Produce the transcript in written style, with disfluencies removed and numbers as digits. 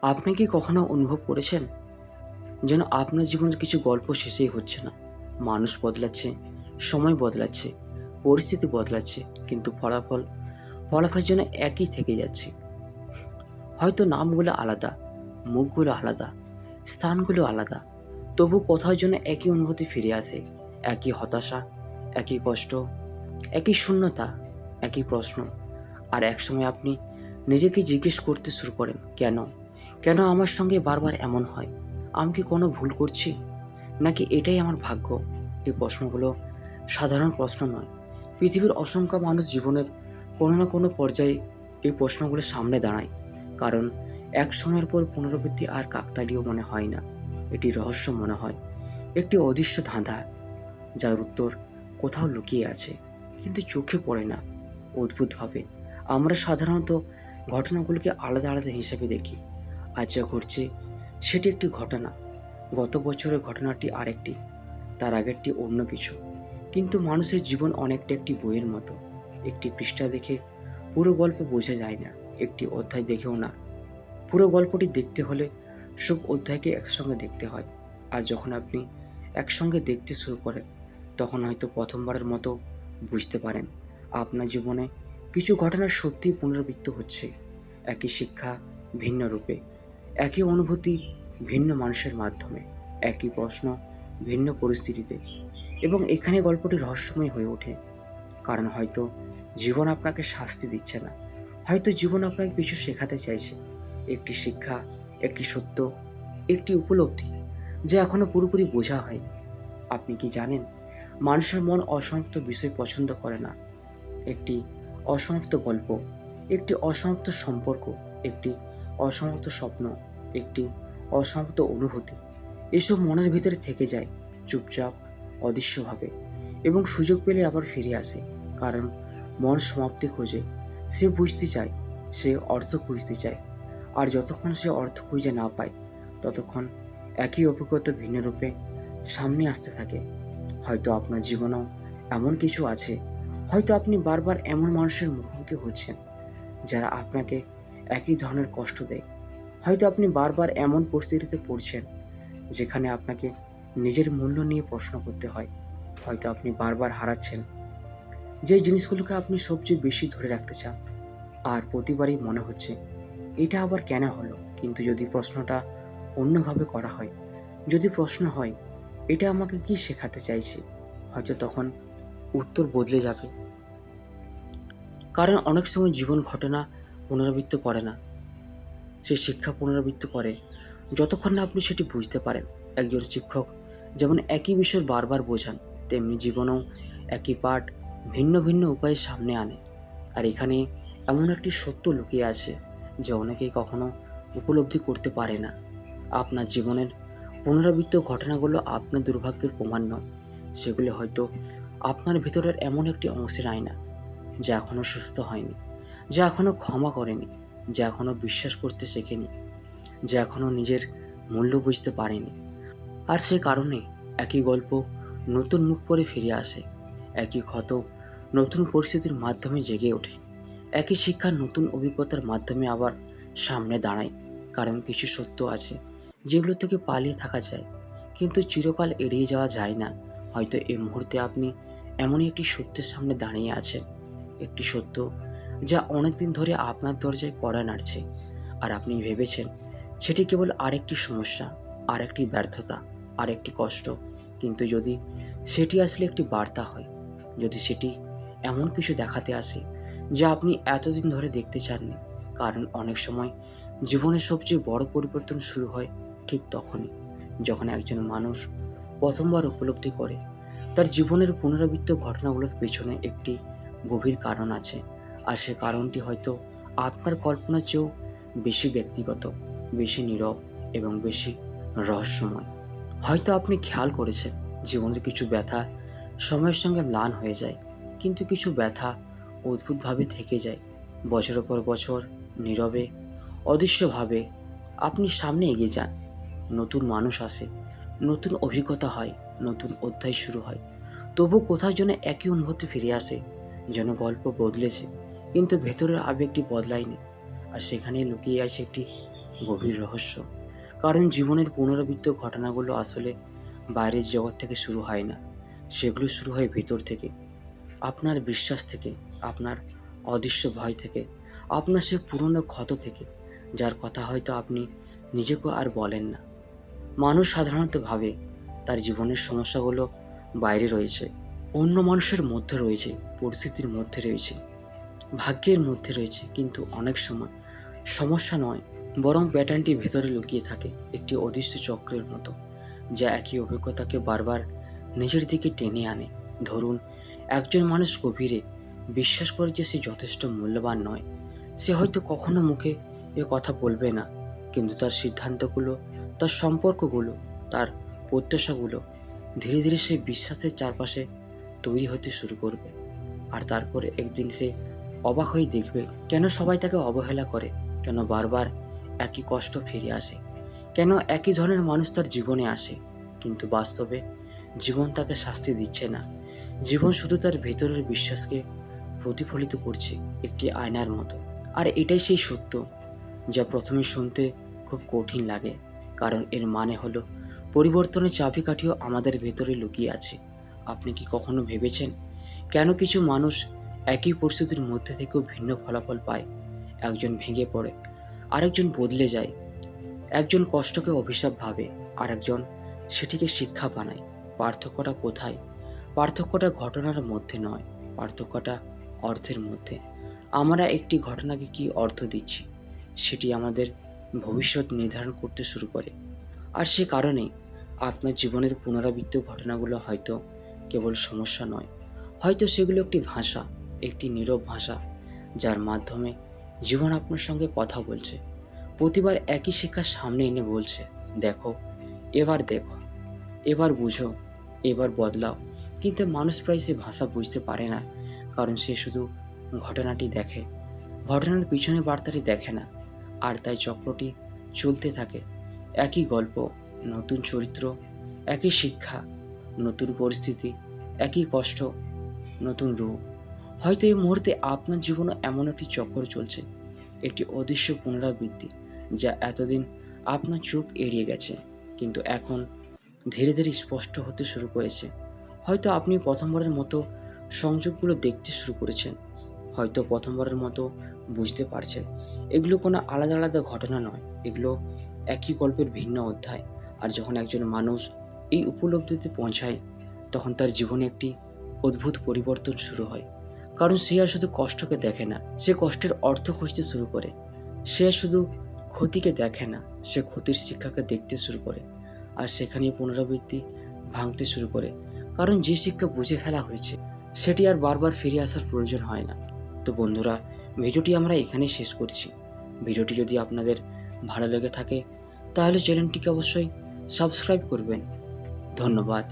আপনি কি কখনো অনুভব করেছেন যেন আপনার জীবনের কিছু গল্প শেষেই হচ্ছে না? মানুষ বদলাচ্ছে, সময় বদলাচ্ছে, পরিস্থিতি বদলাচ্ছে, কিন্তু ফলাফল যেন একই থেকে যাচ্ছে। হয়তো নামগুলো আলাদা, মুখগুলো আলাদা, স্থানগুলো আলাদা, তবু কোথাও যেন একই অনুভূতি ফিরে আসে। একই হতাশা, একই কষ্ট, একই শূন্যতা, একই প্রশ্ন। আর একসময় আপনি নিজেকে জিজ্ঞেস করতে শুরু করেন, কেন? কেন আমার সঙ্গে বারবার এমন হয়? আমি কি কোনো ভুল করছি? নাকি এটাই আমার ভাগ্য? এই প্রশ্নগুলো সাধারণ প্রশ্ন নয়। পৃথিবীর অসংখ্য মানুষ জীবনের কোনো না কোনো পর্যায়ে এই প্রশ্নগুলো সামনে দাঁড়ায়। কারণ এক সময়ের পর পুনরাবৃত্তি আর কাকতালীয় মনে হয় না। এটি রহস্য মনে হয়, একটি অদৃশ্য ধাঁধা যার উত্তর কোথাও লুকিয়ে আছে, কিন্তু চোখে পড়ে না। অদ্ভুতভাবে আমরা সাধারণত ঘটনাগুলোকে আলাদা আলাদা হিসেবে দেখি। আজ যা ঘটছে সেটি একটি ঘটনা, গত বছরের ঘটনাটি আরেকটি, তার আগেরটি অন্য কিছু। কিন্তু মানুষের জীবন অনেকটা একটি বইয়ের মতো। একটি পৃষ্ঠা দেখে পুরো গল্প বোঝা যায় না, একটি অধ্যায় দেখেও না। পুরো গল্পটি দেখতে হলে সব অধ্যায়কে একসঙ্গে দেখতে হয়। আর যখন আপনি একসঙ্গে দেখতে শুরু করেন, তখন হয়তো প্রথমবারের মতো বুঝতে পারেন আপনার জীবনে কিছু ঘটনা সত্যিই পুনরাবৃত্ত হচ্ছে। একই শিক্ষা, ভিন্ন রূপে; একই অনুভূতি, ভিন্ন মানুষের মাধ্যমে; একই প্রশ্ন, ভিন্ন পরিস্থিতিতে। এবং এখানে গল্পটি রহস্যময় হয়ে ওঠে। কারণ হয়তো জীবন আপনাকে শাস্তি দিচ্ছে না, হয়তো জীবন আপনাকে কিছু শেখাতে চাইছে। একটি শিক্ষা, একটি সত্য, একটি উপলব্ধি যা এখনো পুরোপুরি বোঝা হয়নি। আপনি কি জানেন, মানুষের মন অসমাপ্ত বিষয় পছন্দ করে না। একটি অসমাপ্ত গল্প, একটি অসমাপ্ত সম্পর্ক, একটি অসমাপ্ত স্বপ্ন, একটি অসমাপ্ত অনুভূতি, এসব মনের ভিতরে থেকে যায় চুপচাপ, অদৃশ্যভাবে। এবং সুযোগ পেলে আবার ফিরে আসে। কারণ মন সমাপ্তি খোঁজে, সে বুঝতে চায়, সে অর্থ খুঁজতে চায়। আর যতক্ষণ সে অর্থ খুঁজে না পায়, ততক্ষণ একই অভিজ্ঞতা ভিন্ন রূপে সামনে আসতে থাকে। হয়তো আপনার জীবনেও এমন কিছু আছে। হয়তো আপনি বারবার এমন মানুষের মুখোমুখি হচ্ছেন যারা আপনাকে একই ধরনের কষ্ট দেয়। হয়তো আপনি বারবার এমন পরিস্থিতিতে পড়ছেন যেখানে আপনাকে নিজের মূল্য নিয়ে প্রশ্ন করতে হয়। হয়তো আপনি বারবার হারাচ্ছেন যে জিনিসগুলোকে আপনি সবচেয়ে বেশি ধরে রাখতে চান। আর প্রতিবারই মনে হচ্ছে, এটা আবার কেন হলো? কিন্তু যদি প্রশ্নটা অন্যভাবে করা হয়, যদি প্রশ্ন হয়, এটা আমাকে কি শেখাতে চাইছে, হয়তো তখন উত্তর বদলে যাবে। কারণ অনেক সময় জীবন ঘটনা পুনরাবৃত্তি করে না, সে শিক্ষা পুনরাবৃত্তি করে যতক্ষণ না আপনি সেটি বুঝতে পারেন। একজন শিক্ষক যেমন একই বিষয় বারবার বোঝান, তেমনি জীবনেও একই পাঠ ভিন্ন ভিন্ন উপায়ে সামনে আনে। আর এখানে এমন একটি সত্য লুকিয়ে আছে যে অনেকেই কখনো উপলব্ধি করতে পারে না। আপনার জীবনের পুনরাবৃত্ত ঘটনাগুলো আপনার দুর্ভাগ্যের প্রমাণ নয়, সেগুলি হয়তো আপনার ভেতরের এমন একটি অংশের আয়না যা এখনও সুস্থ হয়নি, যা এখনও ক্ষমা করেনি, যা এখনও বিশ্বাস করতে শেখেনি, যা এখনও নিজের মূল্য বুঝতে পারেনি। আর সে কারণে একই গল্প নতুন মুখ করে ফিরে আসে, একই ক্ষত নতুন পরিস্থিতির মাধ্যমে জেগে ওঠে, একই শিক্ষার নতুন অভিজ্ঞতার মাধ্যমে আবার সামনে দাঁড়ায়। কারণ কিছু সত্য আছে যেগুলো থেকে পালিয়ে থাকা যায়, কিন্তু চিরকাল এড়িয়ে যাওয়া যায় না। হয়তো এই মুহূর্তে আপনি এমনই একটি সত্যের সামনে দাঁড়িয়ে আছেন, একটি সত্য যা অনেকদিন ধরে আপনার দরজায় কড়া নাড়ছে। আর আপনি ভেবেছেন সেটি কেবল আরেকটি সমস্যা, আরেকটি ব্যর্থতা, আরেকটি কষ্ট। কিন্তু যদি সেটি আসলে একটি বার্তা হয়, যদি সেটি এমন কিছু দেখাতে আসে যা আপনি এতদিন ধরে দেখতে চাননি। কারণ অনেক সময় জীবনের সবচেয়ে বড় পরিবর্তন শুরু হয় ঠিক তখনই, যখন একজন মানুষ প্রথমবার উপলব্ধি করে তার জীবনের পুনরাবৃত্ত ঘটনাগুলোর পেছনে একটি গভীর কারণ আছে। আর সে কারণটি হয়তো আপনার কল্পনার চেয়েও বেশি ব্যক্তিগত, বেশি নীরব এবং বেশি রহস্যময়। হয়তো আপনি খেয়াল করেছেন জীবনের কিছু ব্যথা সময়ের সঙ্গে ম্লান হয়ে যায়, কিন্তু কিছু ব্যথা অদ্ভুতভাবে থেকে যায়। বছরের পর বছর নীরবে, অদৃশ্যভাবে আপনি সামনে এগিয়ে যান, নতুন মানুষ আসে, নতুন অভিজ্ঞতা হয়, নতুন অধ্যায় শুরু হয়। তবু কোথাও যেন একই অনুভূতি ফিরে আসে, যেন গল্প বদলেছে কিন্তু ভেতরের আবেগটি বদলায়নি। আর সেখানে লুকিয়ে আছে একটি গভীর রহস্য। কারণ জীবনের পুনরাবৃত্ত ঘটনাগুলো আসলে বাইরের জগৎ থেকে শুরু হয় না, সেগুলো শুরু হয় ভিতর থেকে, আপনার বিশ্বাস থেকে, আপনার অদৃশ্য ভয় থেকে, আপনার সে পুরনো ক্ষত থেকে, যার কথা হয়তো আপনি নিজেকেও আর বলেন না। মানুষ সাধারণত ভাবে তার জীবনের সমস্যাগুলো বাইরে রয়েছে, অন্য মানুষের মধ্যে রয়েছে, পরিস্থিতির মধ্যে রয়েছে, ভাগ্যের মধ্যে রয়েছে, কিন্তু অনেক সময় সমস্যা নয়, বরং প্যাটার্নটি ভেতরে লুকিয়ে থাকে একটি অদৃশ্য চক্রের মতো, যা একই অভিজ্ঞতাকে বারবার নিজের দিকে টেনে আনে। ধরুন, একজন মানুষ গভীরে বিশ্বাস করে যে সে যথেষ্ট মূল্যবান নয়। সে হয়তো কখনো মুখে এ কথা বলবে না, কিন্তু তার সিদ্ধান্তগুলো, তার সম্পর্কগুলো, তার প্রত্যাশাগুলো ধীরে ধীরে সেই বিশ্বাসের চারপাশে তৈরি হতে শুরু করবে। আর তারপরে একদিন সে অবাক হয়ে দেখবে কেন সবাই তাকে অবহেলা করে, কেন বারবার একই কষ্ট ফিরে আসে, কেন একই ধরনের মানুষ তার জীবনে আসে। কিন্তু বাস্তবে জীবন তাকে শাস্তি দিচ্ছে না, জীবন শুধু তার ভেতরের বিশ্বাসকে প্রতিফলিত করছে একটি আয়নার মতো। আর এটাই সেই সত্য যা প্রথমে শুনতে খুব কঠিন লাগে, কারণ এর মানে হলো পরিবর্তনের চাবিকাঠিও আমাদের ভেতরে লুকিয়ে আছে। আপনি কি কখনো ভেবেছেন কেন কিছু মানুষ একই পরিস্থিতির মধ্যে থেকেও ভিন্ন ফলাফল পায়? একজন ভেঙে পড়ে, আরেকজন বদলে যায়, একজন কষ্টকে অভিশাপ ভাবে, আর একজন সেটিকে শিক্ষা বানায়। পার্থক্যটা কোথায়? পার্থক্যটা ঘটনার মধ্যে নয়, পার্থক্যটা অর্থের মধ্যে। আমরা একটি ঘটনাকে কি অর্থ দিচ্ছি, সেটি আমাদের ভবিষ্যৎ নির্ধারণ করতে শুরু করে। আর সে কারণেই আপনার জীবনের পুনরাবৃত্ত ঘটনাগুলো হয়তো কেবল সমস্যা নয়, হয়তো সেগুলো একটি ভাষা, একটি নীরব ভাষা, যার মাধ্যমে জীবন আপনার সঙ্গে কথা বলছে। প্রতিবার একই শিক্ষা সামনে এনে বলছে, দেখো, এবার দেখো, এবার বুঝো, এবার বদলাও। কিন্তু মানুষ প্রায় সে ভাষা বুঝতে পারে না, কারণ সে শুধু ঘটনাটি দেখে, ঘটনার পিছনে বার্তাটি দেখে না। আর তাই চক্রটি চলতে থাকে, একই গল্প, নতুন চরিত্র, একই শিক্ষা, নতুন পরিস্থিতি, একই কষ্ট, নতুন রূপ। হয়তো এই মুহূর্তে আপনার জীবনে এমন একটি চক্র চলছে, একটি অদৃশ্য পুনরাবৃত্তি, যা এতদিন আপনার চোখ এড়িয়ে গেছে, কিন্তু এখন ধীরে ধীরে স্পষ্ট হতে শুরু করেছে। হয়তো আপনি প্রথমবারের মতো সংযোগগুলো দেখতে শুরু করেছেন, হয়তো প্রথমবারের মতো বুঝতে পারছেন এগুলো কোনো আলাদা আলাদা ঘটনা নয়, এগুলো একই গল্পের ভিন্ন অধ্যায়। আর যখন একজন মানুষ এই উপলব্ধিতে পৌঁছায়, তখন তার জীবনে একটি অদ্ভুত পরিবর্তন শুরু হয়। কারণ সে আর শুধু কষ্টকে দেখে না, সে কষ্টের অর্থ খুঁজতে শুরু করে। সে আর শুধু ক্ষতিকে দেখে না, সে ক্ষতির শিক্ষাকে দেখতে শুরু করে। আর সেখানেই পুনরাবৃত্তি ভাঙতে শুরু করে, কারণ যে শিক্ষা বুঝে ফেলা হয়েছে সেটি আর বারবার ফিরে আসার প্রয়োজন হয় না। তো বন্ধুরা, ভিডিওটি আমরা এখানেই শেষ করছি। ভিডিওটি যদি আপনাদের ভালো লেগে থাকে তাহলে চ্যানেলটিকে অবশ্যই সাবস্ক্রাইব করবেন। ধন্যবাদ।